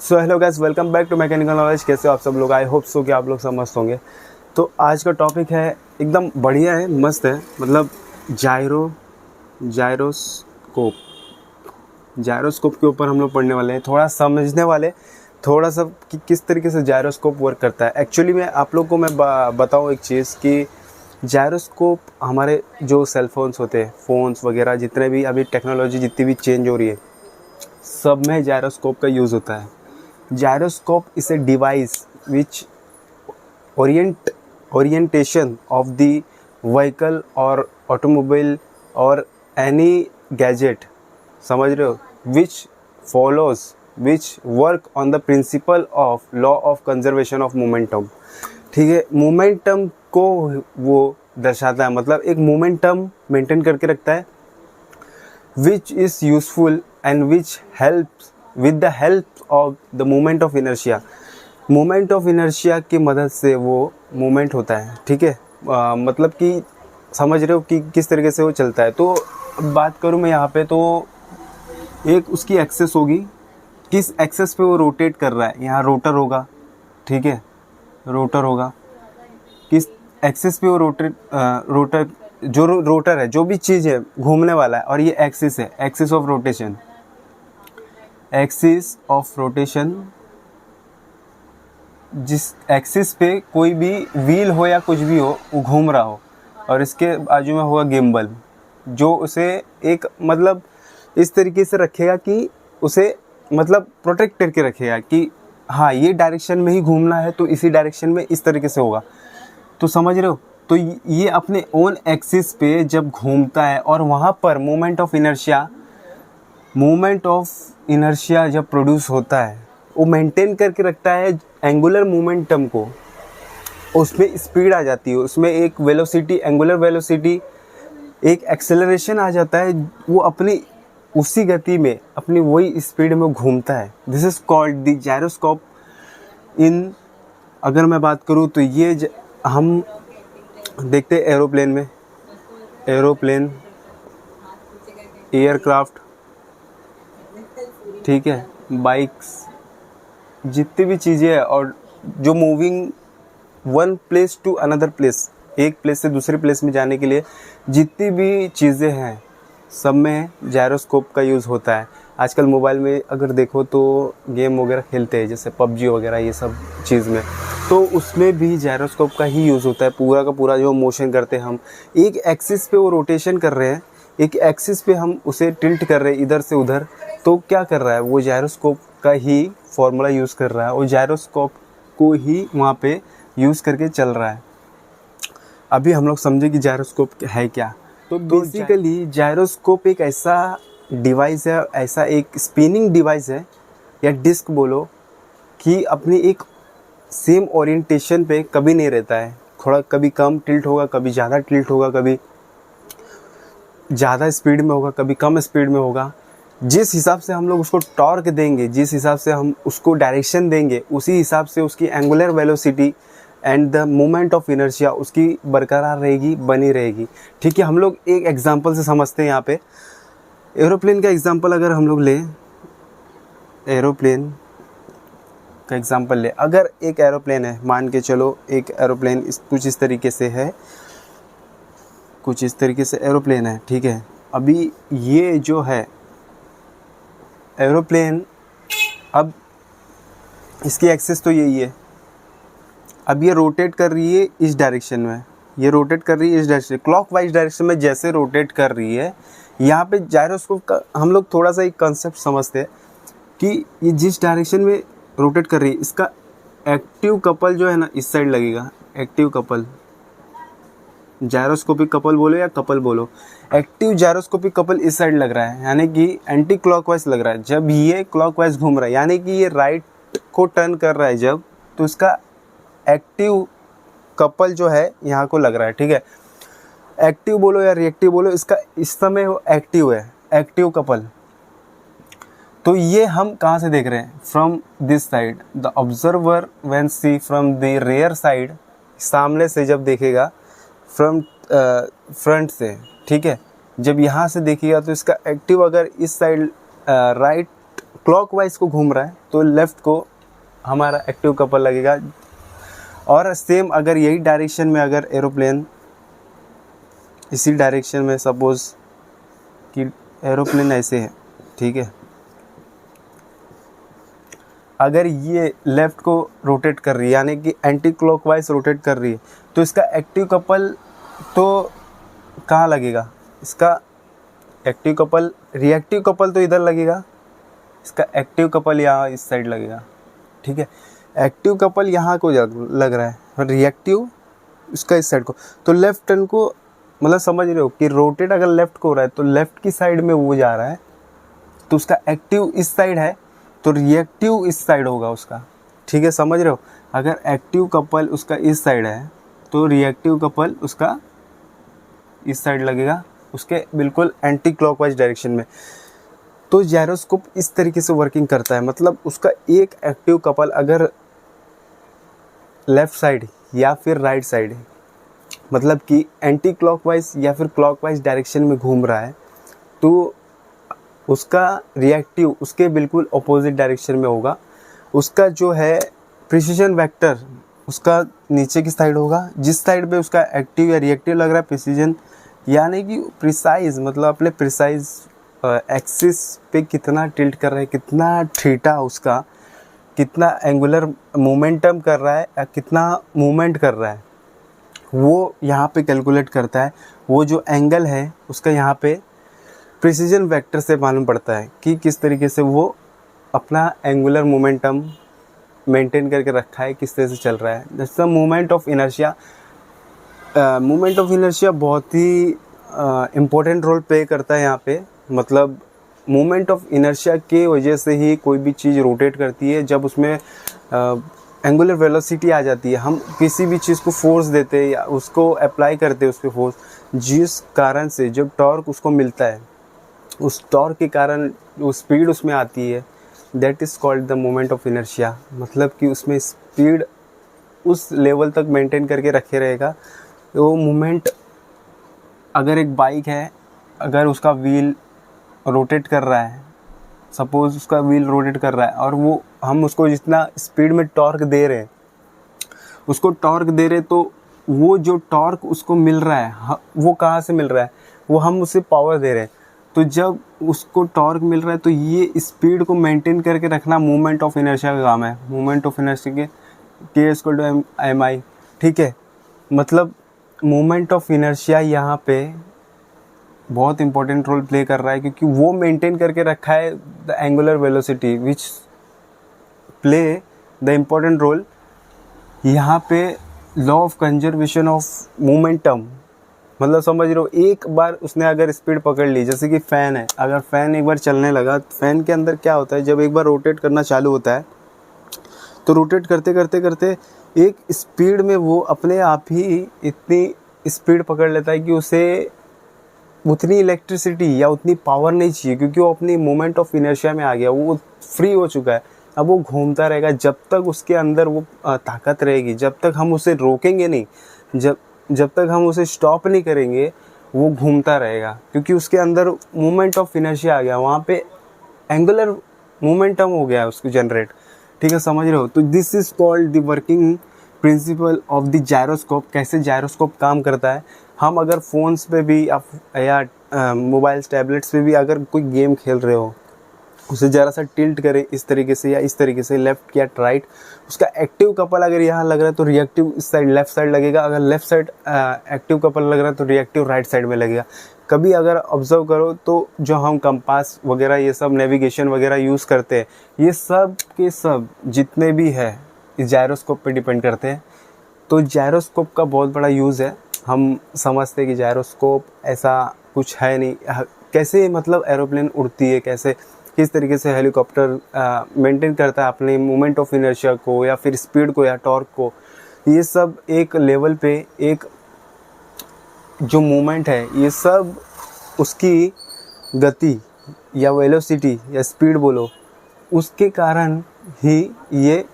So hello guys, welcome back to mechanical knowledge. कैसे हो आप सब लोग? आई होप सो कि आप लोग सब मस्त होंगे। तो आज का टॉपिक है एकदम बढ़िया है, मस्त है। मतलब जायरोस्कोप जायरोस्कोप के ऊपर हम लोग पढ़ने वाले हैं, थोड़ा समझने वाले, थोड़ा सा कि किस तरीके से जायरोस्कोप वर्क करता है। एक्चुअली में आप लोग को मैं बताऊं एक चीज़ कि जायरोस्कोप हमारे जो सेलफोन्स होते हैं, फ़ोन्स वगैरह, जितने भी अभी टेक्नोलॉजी जितनी भी चेंज हो रही है, सब में जायरोस्कोप का यूज़ होता है। Gyroscope is a device which orientation of the vehicle or automobile or any gadget, समझ रहे हो, which work on the principle of law of conservation of momentum। ठीक है, मोमेंटम को वो दर्शाता है, मतलब एक मोमेंटम मेंटेन करके रखता है, which is useful and which helps with the help of the moment of inertia। Moment of inertia की मदद से वो मूवमेंट होता है। ठीक है, मतलब कि समझ रहे हो कि किस तरीके से वो चलता है। तो अब बात करूँ मैं यहाँ पे, तो एक उसकी एक्सेस होगी, किस एक्सेस पे वो रोटेट कर रहा है। यहाँ रोटर होगा, ठीक है, रोटर होगा, किस एक्सिस पे वो रोटर जो रोटर है, जो भी चीज़ है घूमने वाला है, और ये एक्सिस है, axis of rotation. Axis of rotation, जिस एक्सिस पे कोई भी व्हील हो या कुछ भी हो वो घूम रहा हो, और इसके बाजू में होगा गिम्बल, जो उसे एक मतलब इस तरीके से रखेगा कि उसे मतलब प्रोटेक्ट करके रखेगा कि हाँ ये डायरेक्शन में ही घूमना है, तो इसी डायरेक्शन में इस तरीके से होगा। तो समझ रहे हो, तो ये अपने ओन एक्सिस पे जब घूमता है और वहाँ पर मोमेंट ऑफ इनर्शिया जब प्रोड्यूस होता है, वो मेंटेन करके रखता है एंगुलर मोमेंटम को। उसमें स्पीड आ जाती है, उसमें एक वेलोसिटी, एंगुलर वेलोसिटी, एक एक्सेलरेशन आ जाता है। वो अपनी उसी गति में अपनी वही स्पीड में घूमता है। This is called the gyroscope. इन अगर मैं बात करूँ तो ये हम देखते हैं एरोप्लेन में, एरोप्लेन, एयरक्राफ्ट, ठीक है, बाइक्स, जितनी भी चीज़ें हैं, और जो moving one place to another place, एक प्लेस से दूसरे प्लेस में जाने के लिए जितनी भी चीज़ें हैं, सब में जायरोस्कोप का यूज़ होता है। आजकल मोबाइल में अगर देखो तो गेम वगैरह खेलते हैं, जैसे पबजी वगैरह, ये सब चीज़ में, तो उसमें भी जायरोस्कोप का ही यूज़ होता है। पूरा का पूरा जो मोशन करते हैं हम, एक एक्सिस पे वो रोटेशन कर रहे हैं, एक एक्सिस पे हम उसे टिल्ट कर रहे हैं इधर से उधर, तो क्या कर रहा है वो जायरोस्कोप का ही फॉर्मूला यूज़ कर रहा है, और जायरोस्कोप को ही वहाँ पे यूज़ करके चल रहा है। अभी हम लोग समझे कि जायरोस्कोप है क्या। तो बेसिकली जायरोस्कोप एक ऐसा डिवाइस है, ऐसा एक स्पिनिंग डिवाइस है या डिस्क बोलो, कि अपनी एक सेम ओरिएंटेशन पे कभी नहीं रहता है। थोड़ा कभी कम टिल्ट होगा, कभी ज़्यादा टिल्ट होगा, कभी ज़्यादा स्पीड में होगा, कभी कम स्पीड में होगा। जिस हिसाब से हम लोग उसको टॉर्क देंगे, जिस हिसाब से हम उसको डायरेक्शन देंगे, उसी हिसाब से उसकी angular velocity and the moment of inertia उसकी बरकरार रहेगी, बनी रहेगी। ठीक है, हम लोग एक एग्जांपल से समझते हैं। यहाँ पे एरोप्लेन का एग्जांपल अगर हम लोग लें, एरोप्लेन का एग्जांपल ले, अगर एक एरोप्लेन है, मान के चलो एक एरोप्लेन कुछ इस तरीके से है, कुछ इस तरीके से एरोप्लेन है, ठीक है। अभी ये जो है एरोप्लेन, अब इसकी एक्सिस तो यही है। अब ये रोटेट कर रही है इस डायरेक्शन में, ये रोटेट कर रही है इस डायरेक्शन, क्लॉकवाइज डायरेक्शन में जैसे रोटेट कर रही है। यहाँ पे जायरोस्कोप का हम लोग थोड़ा सा एक कंसेप्ट समझते हैं कि ये जिस डायरेक्शन में रोटेट कर रही है, इसका एक्टिव कपल जो है ना इस साइड लगेगा। एक्टिव कपल, जायरोस्कोपिक कपल बोलो या कपल बोलो, एक्टिव जायरोस्कोपिक कपल इस साइड लग रहा है, यानी कि एंटी क्लॉकवाइज लग रहा है। जब ये क्लॉकवाइज घूम रहा है, यानी कि ये राइट को टर्न कर रहा है जब, तो इसका एक्टिव कपल जो है यहाँ को लग रहा है। ठीक है, एक्टिव बोलो या रिएक्टिव बोलो, इसका इस समय वो एक्टिव है, एक्टिव कपल। तो ये हम कहाँ से देख रहे हैं? From this side. The observer when see from the rear side, सामने से जब देखेगा, फ्रॉम फ्रंट से, ठीक है, जब यहाँ से देखिएगा तो इसका एक्टिव अगर इस साइड राइट क्लॉकवाइज को घूम रहा है तो लेफ़्ट को हमारा एक्टिव कपल लगेगा। और सेम अगर यही डायरेक्शन में अगर एरोप्लेन इसी डायरेक्शन में सपोज़ कि एरोप्लेन ऐसे है, ठीक है, अगर ये लेफ़्ट को रोटेट कर रही है यानी कि एंटी क्लॉकवाइज रोटेट कर रही है तो इसका एक्टिव कपल तो कहाँ लगेगा? इसका एक्टिव कपल, रिएक्टिव कपल तो इधर लगेगा, इसका एक्टिव कपल यहाँ इस साइड लगेगा, ठीक है। एक्टिव कपल यहाँ को लग रहा है और रिएक्टिव इसका इस साइड को। तो लेफ्ट टर्न को मतलब समझ रहे हो कि रोटेट अगर लेफ़्ट को हो रहा है तो लेफ़्ट की साइड में वो जा रहा है तो उसका एक्टिव इस साइड है तो रिएक्टिव इस साइड होगा उसका, ठीक है, समझ रहे हो। अगर एक्टिव कपल उसका इस साइड है तो रिएक्टिव कपल उसका इस साइड लगेगा, उसके बिल्कुल एंटी क्लॉकवाइज डायरेक्शन में। तो जायरोस्कोप इस तरीके से वर्किंग करता है, मतलब उसका एक एक्टिव कपल अगर लेफ़्ट साइड या फिर राइट साइड मतलब कि एंटी क्लॉकवाइज या फिर क्लॉकवाइज डायरेक्शन में घूम रहा है तो उसका रिएक्टिव उसके बिल्कुल अपोजिट डायरेक्शन में होगा। उसका जो है प्रिसीजन वेक्टर उसका नीचे की साइड होगा, जिस साइड पे उसका एक्टिव या रिएक्टिव लग रहा है प्रिसीजन यानी कि प्रिसाइज मतलब अपने प्रिसाइज एक्सिस पे कितना टिल्ट कर रहा है, कितना थीटा उसका, कितना एंगुलर मोमेंटम कर रहा है या कितना मूवमेंट कर रहा है वो यहाँ पे कैलकुलेट करता है। वो जो एंगल है उसका यहाँ पे प्रिसीजन वेक्टर से मालूम पड़ता है कि किस तरीके से वो अपना एंगुलर मोमेंटम मेंटेन करके रखा है, किस तरह से चल रहा है। That's the moment of inertia. Moment of inertia बहुत ही इम्पोर्टेंट रोल प्ले करता है यहाँ पे। मतलब मोमेंट ऑफ इनर्शिया के वजह से ही कोई भी चीज़ रोटेट करती है। जब उसमें एंगुलर वेलोसिटी आ जाती है, हम किसी भी चीज़ को फोर्स देते हैं या उसको अप्लाई करते हैं उस पर फोर्स, जिस कारण से जब टॉर्क उसको मिलता है उस टॉर्क के कारण जो स्पीड उसमें आती है that is called the moment of inertia. मतलब कि उसमें स्पीड उस लेवल तक मेंटेन करके रखे रहेगा। तो मूवमेंट अगर एक बाइक है, अगर उसका व्हील रोटेट कर रहा है, सपोज़ उसका व्हील रोटेट कर रहा है और वो हम उसको जितना स्पीड में टॉर्क दे रहे हैं उसको टॉर्क दे रहे तो वो जो टॉर्क उसको मिल रहा है वो कहाँ से मिल रहा है? वो हम उसे पावर दे रहे हैं। तो जब उसको टॉर्क मिल रहा है तो ये स्पीड को मेंटेन करके रखना मोमेंट ऑफ इनर्शिया का काम है। मोमेंट ऑफ इनर्शिया के K=mi, ठीक है। मतलब मोमेंट ऑफ इनर्शिया यहाँ पे बहुत इंपॉर्टेंट रोल प्ले कर रहा है क्योंकि वो मेंटेन करके रखा है the angular velocity which play the important role यहाँ पे law of conservation of momentum. मतलब समझ रहे हो, एक बार उसने अगर स्पीड पकड़ ली, जैसे कि फ़ैन है, अगर फ़ैन एक बार चलने लगा, फ़ैन के अंदर क्या होता है जब एक बार रोटेट करना चालू होता है तो रोटेट करते करते करते एक स्पीड में वो अपने आप ही इतनी स्पीड पकड़ लेता है कि उसे उतनी इलेक्ट्रिसिटी या उतनी पावर नहीं चाहिए क्योंकि वो अपनी मोमेंट ऑफ इनर्शिया में आ गया, वो फ्री हो चुका है। अब वो घूमता रहेगा जब तक उसके अंदर वो ताकत रहेगी, जब तक हम उसे रोकेंगे नहीं, जब तक हम उसे स्टॉप नहीं करेंगे वो घूमता रहेगा क्योंकि उसके अंदर मोमेंट ऑफ इनर्शिया आ गया, वहाँ पे एंगुलर मोमेंटम हो गया उसको जनरेट, ठीक है, समझ रहे हो। तो this is called the working principle of the gyroscope. कैसे जायरोस्कोप काम करता है, हम अगर फ़ोन्स पे भी या मोबाइल्स टैबलेट्स पे भी अगर कोई गेम खेल रहे हो, उसे ज़रा सा टिल्ट करें इस तरीके से या इस तरीके से, लेफ़्ट या राइट, उसका एक्टिव कपल अगर यहाँ लग रहा है तो रिएक्टिव इस साइड लेफ़्ट साइड लगेगा। अगर लेफ़्ट साइड एक्टिव कपल लग रहा है तो रिएक्टिव राइट साइड में लगेगा। कभी अगर ऑब्जर्व करो तो जो हम कंपास वगैरह ये सब नेविगेशन वगैरह यूज़ करते हैं, ये सब के सब जितने भी है इस जायरोस्कोप पे डिपेंड करते हैं। तो जायरोस्कोप का बहुत बड़ा यूज़ है। हम समझते हैं कि जायरोस्कोप ऐसा कुछ है नहीं, कैसे मतलब एरोप्लेन उड़ती है, कैसे किस तरीके से हेलीकॉप्टर मेंटेन करता है अपने मोमेंट ऑफ इनर्शिया को या फिर स्पीड को या टॉर्क को, ये सब एक लेवल पे एक जो मूवमेंट है ये सब उसकी गति या वेलोसिटी या स्पीड बोलो उसके कारण ही ये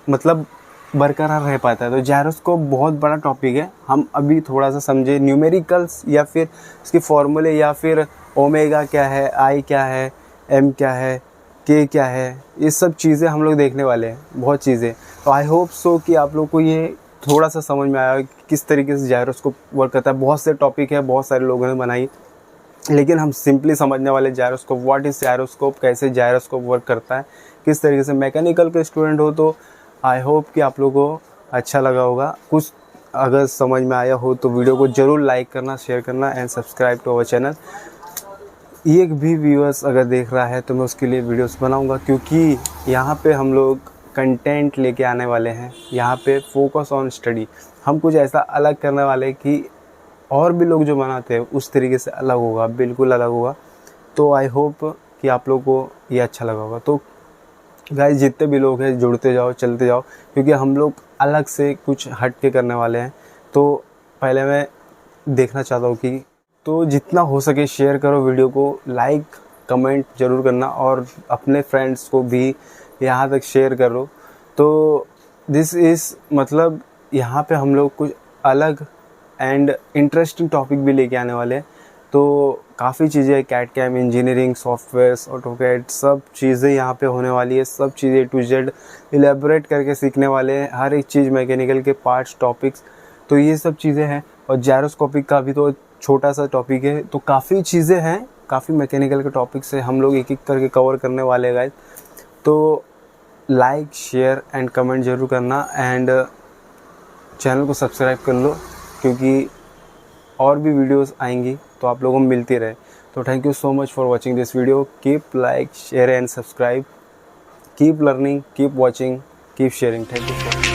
मतलब बरकरार रह पाता है। तो जायरोस्कोप बहुत बड़ा टॉपिक है, हम अभी थोड़ा सा समझे न्यूमेरिकल्स या फिर इसके फॉर्मूले या फिर ओमेगा क्या है, आई क्या है, एम क्या है, के क्या है, ये सब चीज़ें हम लोग देखने वाले हैं, बहुत चीज़ें। तो आई होप सो कि आप लोग को ये थोड़ा सा समझ में आया कि किस तरीके से जायरोस्कोप वर्क करता है। बहुत से टॉपिक है, बहुत सारे लोगों ने बनाई, लेकिन हम सिंपली समझने वाले जायरोस्कोप, व्हाट इज़ जायरोस्कोप, कैसे जायरोस्कोप वर्क करता है, किस तरीके से। मैकेनिकल के स्टूडेंट हो तो आई होप कि आप लोगों को अच्छा लगा होगा। कुछ अगर समझ में आया हो तो वीडियो को ज़रूर लाइक करना, शेयर करना and subscribe to our channel. एक भी व्यूअर्स अगर देख रहा है तो मैं उसके लिए वीडियोस बनाऊंगा, क्योंकि यहाँ पे हम लोग कंटेंट लेके आने वाले हैं। यहाँ पे फोकस ऑन स्टडी, हम कुछ ऐसा अलग करने वाले हैं कि और भी लोग जो बनाते हैं उस तरीके से अलग होगा, बिल्कुल अलग होगा। तो आई होप कि आप लोग को ये अच्छा लगा होगा। तो गाइस जितने भी लोग हैं जुड़ते जाओ, चलते जाओ, क्योंकि हम लोग अलग से कुछ हट के करने वाले हैं। तो पहले मैं देखना चाहता हूँ कि तो जितना हो सके शेयर करो वीडियो को, लाइक कमेंट ज़रूर करना और अपने फ्रेंड्स को भी यहाँ तक शेयर करो। तो दिस इज़ मतलब यहाँ पे हम लोग कुछ अलग एंड इंटरेस्टिंग टॉपिक भी लेके आने वाले हैं। तो काफ़ी चीज़ें, CAD CAM, engineering, softwares, AutoCAD, सब चीज़ें यहाँ पे होने वाली है। सब चीज़ें टू जेड इलेबोरेट करके सीखने वाले हैं, हर एक चीज़ मैकेनिकल के पार्ट्स, टॉपिक्स। तो ये सब चीज़ें हैं। और जायरोस्कोपिक का भी तो छोटा सा टॉपिक है, तो काफ़ी चीज़ें हैं, काफ़ी मैकेनिकल के टॉपिक से हम लोग एक एक करके कवर करने वाले हैं गाइस। तो लाइक, शेयर एंड कमेंट ज़रूर करना एंड चैनल को सब्सक्राइब कर लो, क्योंकि और भी वीडियोस आएंगी तो आप लोगों को मिलती रहे। तो thank you so much for watching this video. Keep like, share and subscribe, keep learning, keep watching, keep sharing. Thank you so much.